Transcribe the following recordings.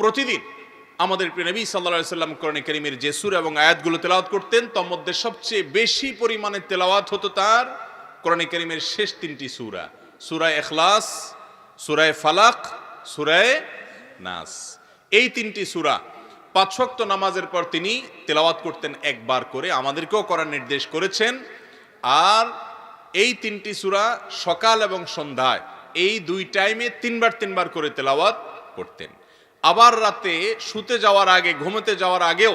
প্রতিদিন আমাদের প্রিয় নবী সাল্লাল্লাহু আলাইহি সাল্লাম কোরআনে কারীমের যে সূরা এবং আয়াতগুলো তেলাওয়াত করতেন তার মধ্যে সবচেয়ে বেশি পরিমাণে তেলাওয়াত হতো তার কোরআনে কারীমের শেষ তিনটি সূরা, সূরা ইখলাস, সূরা ফালাক, সূরা নাস। এই তিনটি সূরা 5 ওয়াক্ত নামাজের পর তিনি তেলাওয়াত করতেন একবার করে, আমাদেরকেও করার নির্দেশ করেছেন। আর এই তিনটি সূরা সকাল এবং সন্ধ্যায় এই দুই টাইমে তিনবার করে তেলাওয়াত করতেন। আবার রাতে শুতে যাওয়ার আগে, ঘুমোতে যাওয়ার আগেও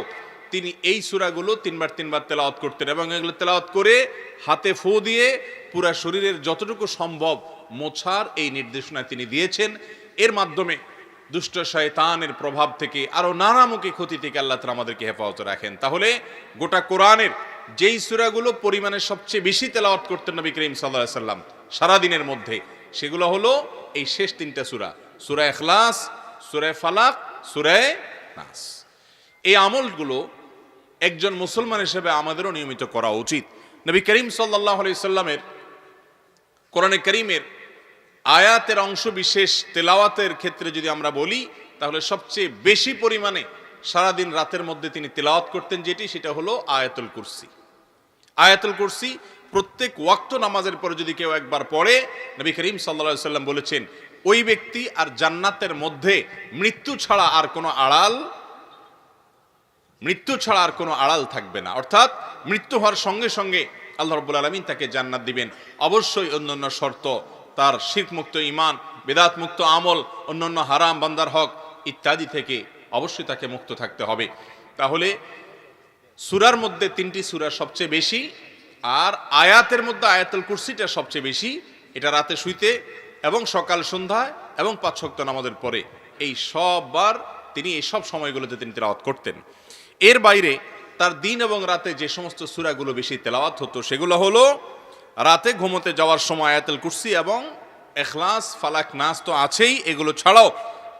তিনি এই সূরাগুলো তিনবার তেলাওয়াত করতেন এবং এগুলো তেলাওয়াত করে হাতে ফু দিয়ে পুরা শরীরের যতটুকু সম্ভব মোছার এই নির্দেশনা তিনি দিয়েছেন। এর মাধ্যমে দুষ্ট শয়তানের প্রভাব থেকে আরো নানামুখী ক্ষতি থেকে আল্লাহ তাআলা আমাদেরকে হেফাজত রাখেন। তাহলে গোটা কোরআনের যেই সূরাগুলো পরিমাণে সবচেয়ে বেশি তেলাওয়াত করতেন নবী করিম সাল্লাল্লাহু আলাইহি সাল্লাম সারা দিনের মধ্যে, সেগুলো হলো এই শেষ তিনটা সূরা, সূরা ইখলাস, সূরা ফালাক, সূরা নাস। এই আমলগুলো একজন মুসলমান হিসেবে আমাদেরও নিয়মিত করা উচিত। নবী করিম সাল্লাল্লাহু আলাইহি সাল্লামের কোরআনে কারীমের আয়াতের অংশ বিশেষ তেলাওয়াতের ক্ষেত্রে যদি আমরা বলি, তাহলে সবচেয়ে বেশি পরিমাণে সারাদিন রাতের মধ্যে তিনি তেলাওয়াত করতেন যেটি, সেটা হলো আয়াতুল কুরসি। আয়াতুল কুরসি প্রত্যেক ওয়াক্ত নামাজের পরে যদি কেউ একবার পড়ে, নবী করিম সাল্লাল্লাহু আলাইহি সাল্লাম বলেছেন ওই ব্যক্তি আর জান্নাতের মধ্যে মৃত্যু ছাড়া আর কোনো আড়াল থাকবে না। অর্থাৎ মৃত্যু হওয়ার সঙ্গে সঙ্গে আল্লাহ রাব্বুল আলামিন তাকে জান্নাত দিবেন। অবশ্যই অন্যান্য শর্ত, তার শিরক মুক্ত ঈমান, বিদআত মুক্ত আমল, অন্যান্য হারাম বান্দার হক ইত্যাদি থেকে অবশ্যই তাকে মুক্ত থাকতে হবে। তাহলে সূরার মধ্যে তিনটি সূরা সবচেয়ে বেশি, আর আয়াতের মধ্যে আয়াতুল কুরসিটা সবচেয়ে বেশি। এটা রাতে শুইতে এবং সকাল সন্ধ্যায় এবং 5 ওয়াক্ত নামাজের পরে এই সববার তিনি এই সব সময়গুলোতে তিনি তেলাওয়াত করতেন। এর বাইরে তার দিন এবং রাতে যে সমস্ত সূরাগুলো বেশি তেলাওয়াত হতো সেগুলো হলো রাতে ঘুমোতে যাওয়ার সময় আয়াতুল কুরসি এবং ইখলাস, ফালাক, নাস তো আছেই, এগুলো ছাড়াও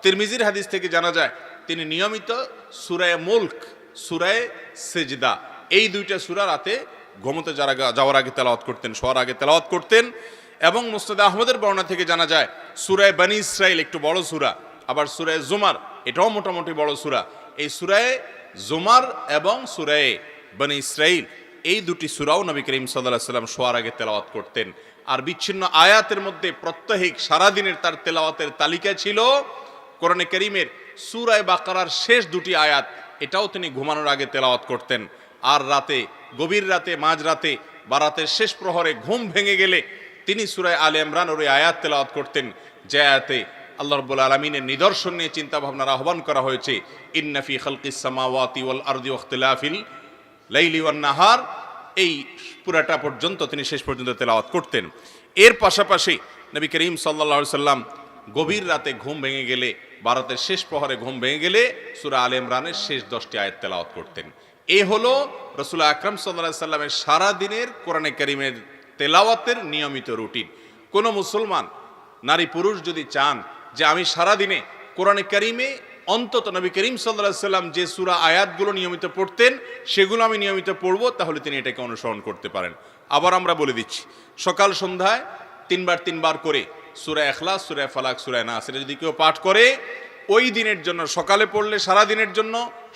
তিরমিজির হাদিস থেকে জানা যায় তিনি নিয়মিত সূরা মুলক, সূরা সিজদা, এই দুইটা সূরা রাতে ঘুমোতে যাওয়ার আগে তেলাওয়াত করতেন, শোয়ার আগে তেলাওয়াত করতেন। এবং মুসনাদ আহমদের বর্ণনা থেকে জানা যায় সূরা বনী ইসরাইল একটু বড় সূরা, আবার সূরা জুমার এটাও মোটামুটি বড় সূরা। এই সূরা জুমার এবং সূরা বনী ইসরাইল এই দুটি সূরাও নবী করিম সাল্লাল্লাহু আলাইহি সাল্লাম শোয়ার আগে তেলাওয়াত করতেন। আর বিচ্ছিন্ন আয়াতের মধ্যে প্রত্যেক সারাদিনের তার তেলাওয়াতের তালিকা ছিল কোরআনে কারীমের সূরা বাকারার শেষ দুটি আয়াত, এটাও তিনি ঘুমানোর আগে তেলাওয়াত করতেন। আর রাতে, গভীর রাতে, মাঝরাতে বা রাতের শেষ প্রহরে ঘুম ভেঙে গেলে তিনি সূরা আলে ইমরান ওই আয়াত তেলাওয়াত করতেন, যে আয়াতে আল্লাহ রাব্বুল আলামিনের নিদর্শন নিয়ে চিন্তা ভাবনার আহ্বান করা হয়েছে, ইন্না ফি খালকিস সামাওয়াতি ওয়াল আরদি ওয়াখতিলাফিল লাইলি ওয়ান নাহার। এই পুরাটা পর্যন্ত তিনি শেষ পর্যন্ত তেলাওয়াত করতেন। এর পাশাপাশি নবী করিম সাল্লাল্লাহু আলাইহি সাল্লাম গভীর রাতে ঘুম ভেঙে গেলে, রাতের শেষ প্রহরে ঘুম ভেঙে গেলে সূরা আলে ইমরানের শেষ 10টি আয়াত তেলাওয়াত করতেন। এই হলো রাসূল আকরাম সাল্লাল্লাহু আলাইহি সাল্লামের সারা দিনের কোরআনে কারীমের তেলাওয়াতের নিয়মিত রুটিন। কোনো মুসলমান নারী পুরুষ যদি চান যে আমি সারা দিনে কোরআনে কারীমে অন্তত নবী করিম সাল্লাল্লাহু আলাইহি সাল্লাম যে সূরা আয়াতগুলো নিয়মিত পড়তেন সেগুলো আমি নিয়মিত পড়ব, তাহলে তিনি এটাকে অনুসরণ করতে পারেন। আবার আমরা বলে দিচ্ছি, সকাল সন্ধ্যায় তিনবার করে সূরা ইখলাস, সূরা ফালাক, সূরা নাস এটা যদি কেউ পাঠ করে, ওই দিনের জন্য, সকালে পড়লে সারা দিনের জন্য,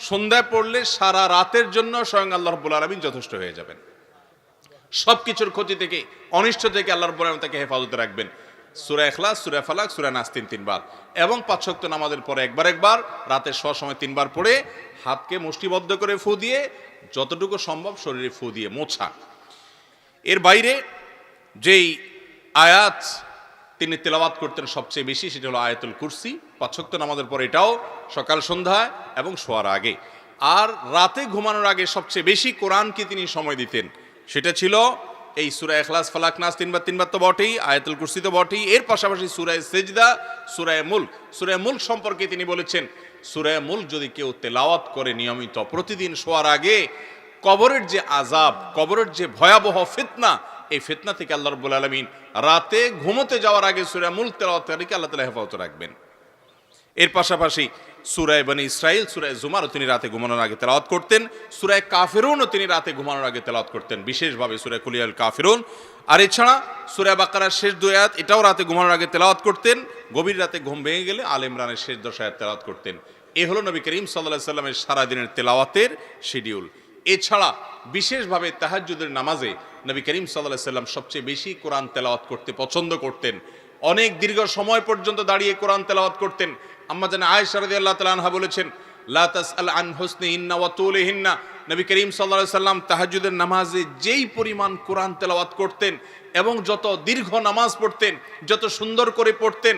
সন্ধ্যায় পড়লে সারা রাতের জন্য স্বয়ং আল্লাহ রাব্বুল আলামিন যথেষ্ট হয়ে যাবেন। সবকিছুর ক্ষতি থেকে, অনিষ্ট থেকে আল্লাহ রাব্বুল আলামিন তাকে হেফাজতে রাখবেন। সূরা ইখলাস, সূরা ফালাক, সূরা নাস তিনবার এবং 5 ওয়াক্ত নামাজের পরে একবার, রাতে শোয়ার সময় 3বার পড়ে হাতকে মুষ্টিবদ্ধ করে ফু দিয়ে যতটুকু সম্ভব শরীরে ফু দিয়ে মোছা। এর বাইরে যেই আয়াত তিনি তেলাওয়াত করতেন সবচেয়ে বেশি সেটা হলো আয়াতুল কুরসি। 5 ওয়াক্ত নামাজের পরে এটাও সকাল সন্ধ্যায় এবং শোয়ার আগে। আর রাতে ঘুমানোর আগে সবচেয়ে বেশি কোরআনকে তিনি সময় দিতেন, সেটা ছিল এই সূরা ইখলাস, ফালাক, নাস তিনবার তো বটেই, আয়াতুল কুরসি তো বটেই, এর পাশাপাশি সূরা সিজদা, সূরা মুলক। সূরা মুলক সম্পর্কে তিনি বলেছেন, সূরা মুলক যদি কেউ তেলাওয়াত করে নিয়মিত প্রতিদিন শোয়ার আগে, কবরের যে আযাব, কবরের যে ভয়াবহ ফিতনা, এই ফিতনা থেকে আল্লাহ রাব্বুল আলামিন রাতে ঘুমোতে যাওয়ার আগে সূরা মুলক তেলাওয়াতকারীকে আল্লাহ তাআলা হেফাজত রাখবেন। এর পাশাপাশি সূরা বনী ইসরাইল, সূরা জুমারও তিনি রাতে ঘুমানোর আগে তেলাওয়াত করতেন। সূরা কাফিরুনও তিনি রাতে ঘুমানোর আগে তেলাওয়াত করতেন, বিশেষভাবে সূরা কুলিয়াল কাফিরুন। আর এছাড়া সূরা বাকারার শেষ 2 আয়াত এটাও রাতে ঘুমানোর আগে তেলাওয়াত করতেন। গভীর রাতে ঘুম ভেঙে গেলে আলে ইমরানের শেষ 10 আয়াত তেলাওয়াত করতেন। এ হলো নবী করিম সাল্লাল্লাহু আলাইহি সাল্লামের সারাদিনের তেলাওয়াতের শিডিউল। এছাড়া বিশেষভাবে তাহাজ্জুদের নামাজে নবী করিম সাল্লাল্লাহু আলাইহি সাল্লাম সবচেয়ে বেশি কোরআন তেলাওয়াত করতে পছন্দ করতেন। অনেক দীর্ঘ সময় পর্যন্ত দাঁড়িয়ে কোরআন তেলাওয়াত করতেন। আম্মা জান আয়েশা রাদিয়াল্লাহু তাআলা আনহা বলেছেন, লা তাসআল আন হুসনিহিন্না ওয়া তুলিহিন্না। নবী করিম সাল্লাল্লাহু আলাইহি সাল্লাম তাহাজ্জুদের নামাজে যেই পরিমাণ কোরআন তেলাওয়াত করতেন এবং যত দীর্ঘ নামাজ পড়তেন, যত সুন্দর করে পড়তেন,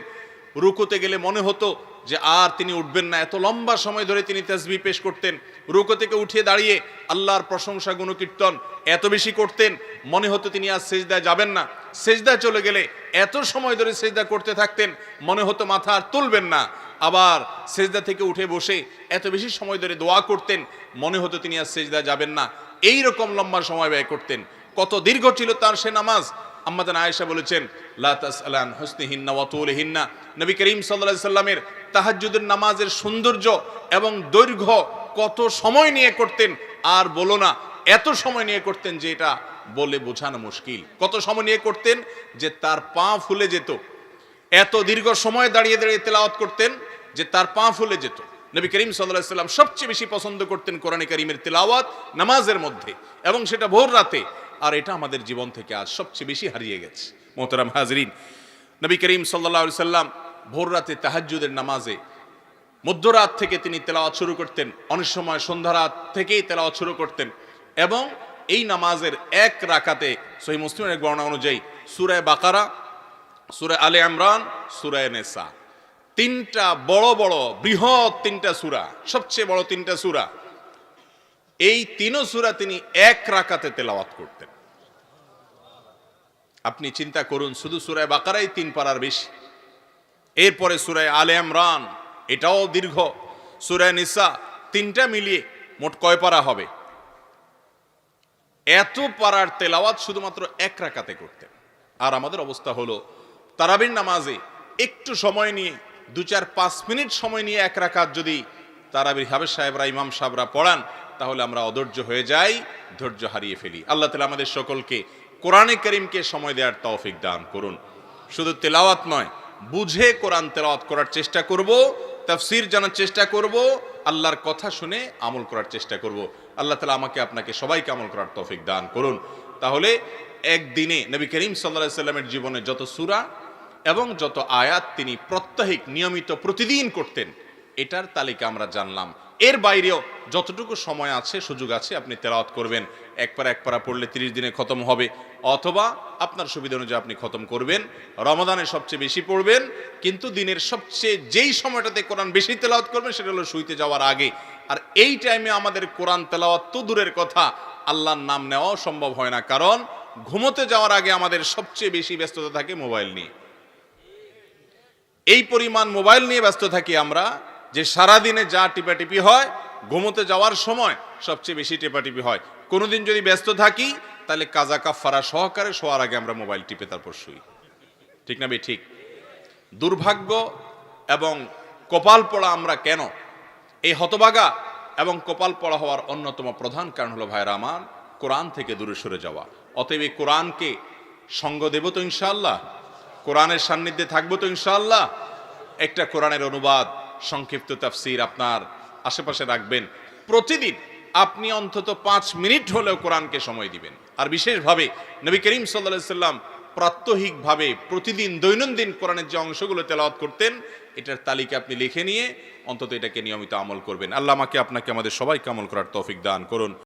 রুকুতে গেলে মনে হতো যে আর তিনি উঠবেন না, এত লম্বা সময় ধরে তিনি তাসবিহ পেশ করতেন। রুকু থেকে উঠিয়ে দাঁড়িয়ে আল্লাহর প্রশংসা গুণকীর্তন এত বেশি করতেন, মনে হতো তিনি আর সেজদায় যাবেন না। সেজদায় চলে গেলে এত সময় ধরে সেজদা করতে থাকতেন, মনে হতো মাথা আর তুলবেন না। আবার সেজদা থেকে উঠে বসে এত বেশি সময় ধরে দোয়া করতেন, মনে হতো তিনি আর সেজদায় যাবেন না। এই রকম লম্বা সময় ব্যয় করতেন। কত দীর্ঘ ছিল তার সে নামাজ। আম্মা জান আয়েশা বলেছেন, লা তাসআল আন হুসনিহিন্না ওয়া তুলিহিন্না। নবী করিম সাল্লাল্লাহু আলাইহি সাল্লামের তাহাজ্জুদের নামাজের সৌন্দর্য এবং দৈর্ঘ্য কত সময় নিয়ে করতেন আর বলো না, এত সময় নিয়ে করতেন যে এটা বলে বোঝানো মুশকিল। কত সময় নিয়ে করতেন যে তার পা ফুলে যেত। এত দীর্ঘ সময় দাঁড়িয়ে দাঁড়িয়ে তেলাওয়াত করতেন যে তার পা ফুলে যেত। নবী করিম সাল্লাল্লাহু আলাইহি সাল্লাম সবচেয়ে বেশি পছন্দ করতেন কোরআনে কারীমের তেলাওয়াত নামাজের মধ্যে, এবং সেটা ভোর রাতে। আর এটা আমাদের জীবন থেকে আজ সবচেয়ে বেশি হারিয়ে গেছে। মোহতারাম হাজরিন, নবী করিম সাল্লাল্লাহু আলাইহি সাল্লাম ভোর রাতে তাহাজ্জুদের নামাজে মধ্যরাত থেকে তিনি তেলাওয়াত শুরু করতেন, অনেক সময় সন্ধ্যা রাত থেকেই তেলাওয়াত শুরু করতেন। এবং এই নামাজের এক রাকাতে সহিহ মুসলিমের বর্ণনা অনুযায়ী সূরা বাকারা, সূরা আলে ইমরান, সূরা নিসা, তিনটা বড় বড় বৃহৎ তিনটা সূরা, সবচেয়ে বড় তিনটা সূরা, এই তিনও সূরা তিনি এক রাকাতে তেলাওয়াত করতেন। আপনি চিন্তা করুন, শুধু সূরা বাকারাই 3 পারার বেশি, এরপরে সূরা আলে ইমরান এটাও দীর্ঘ, সূরা নিসা, তিনটা মিলিয়ে মোট কয় পারা হবে? এত পারার তেলাওয়াত শুধুমাত্র এক রাকাতে করতেন। আর আমাদের অবস্থা হলো তারাবির নামাজে একটু সময় নিয়ে 2-4-5 মিনিট সময় নিয়ে এক রাকাত যদি তারাবির হাফেজ সাহেবরা, ইমাম সাহেবরা পড়ান, তাহলে আমরা অধৈর্য হয়ে যাই, ধৈর্য হারিয়ে ফেলি। আল্লাহ তাআলা আমাদের সকলকে কোরআনে কারীমকে সময় দেওয়ার তৌফিক দান করুন। শুধু তেলাওয়াত নয়, বুঝে কোরআন তেলাওয়াত করার চেষ্টা করব, তাফসীর জানার চেষ্টা করব, আল্লাহর কথা শুনে আমল করার চেষ্টা করব। আল্লাহ তাআলা আমাকে আপনাকে সবাইকে আমল করার তৌফিক দান করুন। তাহলে একদিনে নবী করিম সাল্লাল্লাহু আলাইহি সাল্লামের জীবনে যত সূরা এবং যত আয়াত তিনি প্রত্যহিক নিয়মিত প্রতিদিন করতেন, এটার তালিকা আমরা জানলাম। এর বাইরেও যতটুকু সময় আছে, সুযোগ আছে, আপনি তেলাওয়াত করবেন। এক পারা পড়লে 30 দিনে খতম হবে, অথবা আপনার সুবিধা অনুযায়ী আপনি খতম করবেন। রমাদানে সবচেয়ে বেশি পড়বেন, কিন্তু দিনের সবচেয়ে যেই সময়টাতে কোরআন বেশি তেলাওয়াত করবেন সেটা হলো শুইতে যাওয়ার আগে। আর এই টাইমে আমাদের কোরআন তেলাওয়াত তো দূরের কথা, আল্লাহর নাম নেওয়াও সম্ভব হয় না, কারণ ঘুমোতে যাওয়ার আগে আমাদের সবচেয়ে বেশি ব্যস্ততা থাকে মোবাইল নিয়ে। এই পরিমাণ মোবাইল নিয়ে ব্যস্ত থাকি আমরা যে সারাদিনে যা টিপাটিপি হয়, ঘুমোতে যাওয়ার সময় সবচেয়ে বেশি টিপাটিপি হয়। কোনোদিন যদি ব্যস্ত থাকি, তাহলে কাজা কাফারা সহকারে শোয়ার আগে আমরা মোবাইল টিপে তারপর শুই। ঠিক না ভাই? ঠিক। দুর্ভাগ্য এবং কপাল পড়া আমরা কেন? এই হতভাগা এবং কপাল পড়া হওয়ার অন্যতম প্রধান কারণ হলো, ভাইরা আমার, কোরআন থেকে দূরে সরে যাওয়া। অতএব এই কোরআনকে সঙ্গ দেব তো ইনশাআল্লাহ, কোরআনের সান্নিধ্যে থাকবো তো ইনশাআল্লাহ। একটা কোরআনের অনুবাদ, সংক্ষিপ্ত তাফসীর আপনার আশেপাশে রাখবেন। প্রতিদিন আপনি অন্তত 5 মিনিট হলেও কোরআনকে সময় দিবেন। আর বিশেষভাবে নবী করিম সাল্লাল্লাহু আলাইহি সাল্লাম প্রাত্যহিকভাবে প্রতিদিন দৈনন্দিন কোরআনের যে অংশগুলো তেলাওয়াত করতেন, এটার তালিকা আপনি লিখে নিয়ে অন্তত এটাকে নিয়মিত আমল করবেন। আল্লাহ আমাকে আপনাকে আমাদের সবাইকে আমল করার তৌফিক দান করুন।